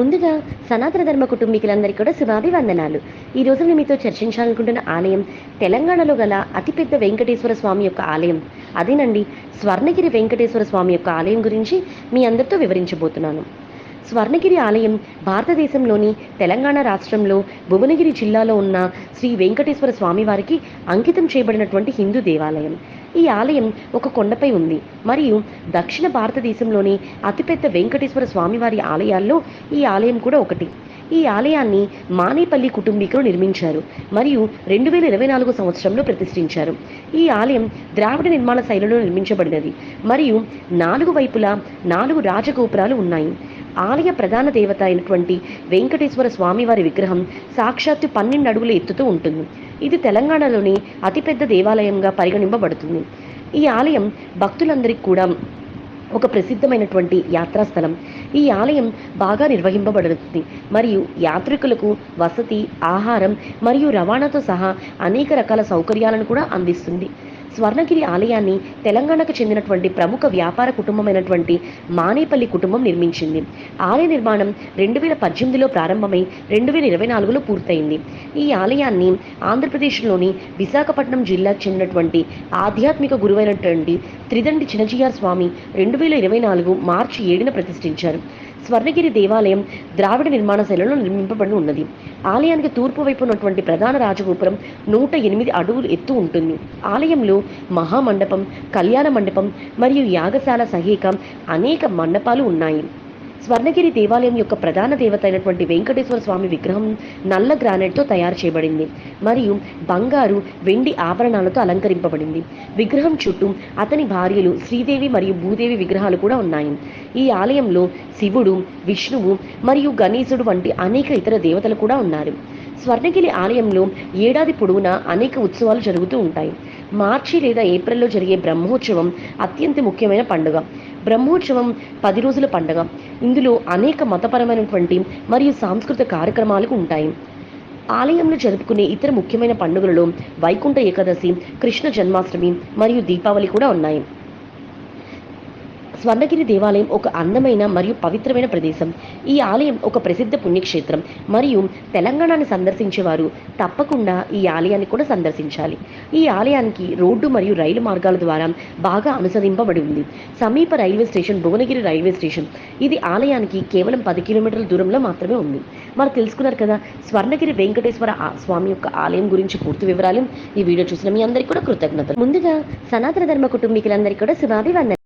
ముందుగా సనాతన ధర్మ కుటుంబీకులందరికీ కూడా శుభాభివందనాలు. ఈ రోజు నేను మీతో చర్చించాలనుకుంటున్న ఆలయం తెలంగాణలో గల అతిపెద్ద వెంకటేశ్వర స్వామి యొక్క ఆలయం. అదేనండి, స్వర్ణగిరి వెంకటేశ్వర స్వామి యొక్క ఆలయం గురించి మీ అందరితో వివరించబోతున్నాను. స్వర్ణగిరి ఆలయం భారతదేశంలోని తెలంగాణ రాష్ట్రంలో భువనగిరి జిల్లాలో ఉన్న శ్రీ వెంకటేశ్వర స్వామి వారికి అంకితం చేయబడినటువంటి హిందూ దేవాలయం. ఈ ఆలయం ఒక కొండపై ఉంది మరియు దక్షిణ భారతదేశంలోని అతిపెద్ద వెంకటేశ్వర స్వామివారి ఆలయాల్లో ఈ ఆలయం కూడా ఒకటి. ఈ ఆలయాన్ని మానేపల్లి కుటుంబీకులు నిర్మించారు మరియు 2024 సంవత్సరంలో ప్రతిష్ఠించారు. ఈ ఆలయం ద్రావిడ నిర్మాణ శైలిలో నిర్మించబడినది మరియు 4 వైపులా 4 రాజగోపురాలు ఉన్నాయి. ఆలయ ప్రధాన దేవత అయినటువంటి వెంకటేశ్వర స్వామివారి విగ్రహం సాక్షాత్తు 12 అడుగుల ఎత్తుతో ఉంటుంది. ఇది తెలంగాణలోని అతిపెద్ద దేవాలయంగా పరిగణింపబడుతుంది. ఈ ఆలయం భక్తులందరికీ కూడా ఒక ప్రసిద్ధమైనటువంటి యాత్రాస్థలం. ఈ ఆలయం బాగా నిర్వహింపబడుతుంది మరియు యాత్రికులకు వసతి, ఆహారం మరియు రవాణాతో సహా అనేక రకాల సౌకర్యాలను కూడా అందిస్తుంది. స్వర్ణగిరి ఆలయాన్ని తెలంగాణకు చెందినటువంటి ప్రముఖ వ్యాపార కుటుంబమైనటువంటి మానేపల్లి కుటుంబం నిర్మించింది. ఆలయ నిర్మాణం 2018లో ప్రారంభమై 2024లో పూర్తయింది. ఈ ఆలయాన్ని ఆంధ్రప్రదేశ్లోని విశాఖపట్నం జిల్లాకు చెందినటువంటి ఆధ్యాత్మిక గురువైనటువంటి త్రిదండి చినజీయర్ స్వామి 2024 మార్చి 7న ప్రతిష్ఠించారు. స్వర్ణగిరి దేవాలయం ద్రావిడ నిర్మాణ శైలిలో నిర్మింపబడి ఉన్నది. ఆలయానికి తూర్పు వైపు ఉన్నటువంటి ప్రధాన రాజగోపురం 108 అడుగులు ఎత్తు ఉంటుంది. ఆలయంలో మహామండపం, కళ్యాణ మండపం మరియు యాగశాల సహిత అనేక మండపాలు ఉన్నాయి. స్వర్ణగిరి దేవాలయం యొక్క ప్రధాన దేవత అయినటువంటి వెంకటేశ్వర స్వామి విగ్రహం నల్ల గ్రానైట్తో తయారు చేయబడింది మరియు బంగారు, వెండి ఆభరణాలతో అలంకరింపబడింది. విగ్రహం చుట్టూ అతని భార్యలు శ్రీదేవి మరియు భూదేవి విగ్రహాలు కూడా ఉన్నాయి. ఈ ఆలయంలో శివుడు, విష్ణువు మరియు గణేశుడు వంటి అనేక ఇతర దేవతలు కూడా ఉన్నారు. స్వర్ణగిరి ఆలయంలో ఏడాది పొడవునా అనేక ఉత్సవాలు జరుగుతూ ఉంటాయి. మార్చి లేదా ఏప్రిల్లో జరిగే బ్రహ్మోత్సవం అత్యంత ముఖ్యమైన పండుగ. బ్రహ్మోత్సవం 10 రోజుల పండుగ. ఇందులో అనేక మతపరమైనటువంటి మరియు సాంస్కృతిక కార్యక్రమాలు ఉంటాయి. ఆలయంలో జరుపుకునే ఇతర ముఖ్యమైన పండుగలలో వైకుంఠ ఏకాదశి, కృష్ణ జన్మాష్టమి మరియు దీపావళి కూడా ఉన్నాయి. స్వర్ణగిరి దేవాలయం ఒక అందమైన మరియు పవిత్రమైన ప్రదేశం. ఈ ఆలయం ఒక ప్రసిద్ధ పుణ్యక్షేత్రం మరియు తెలంగాణని సందర్శించేవారు తప్పకుండా ఈ ఆలయాన్ని కూడా సందర్శించాలి. ఈ ఆలయానికి రోడ్డు మరియు రైలు మార్గాల ద్వారా బాగా అనుసరింపబడి ఉంది. సమీప railway station Bhuvanagiri railway station. ఇది ఆలయానికి కేవలం 10 కిలోమీటర్ల దూరంలో మాత్రమే ఉంది. మరి తెలుసుకున్నారు కదా స్వర్ణగిరి వెంకటేశ్వర స్వామి యొక్క ఆలయం గురించి పూర్తి వివరాలు. ఈ వీడియో చూసిన మీ అందరికీ కూడా కృతజ్ఞతలు. ముందుగా సనాతన ధర్మ కుటుంబీకులందరికీ కూడా శుభాభివందనాలు.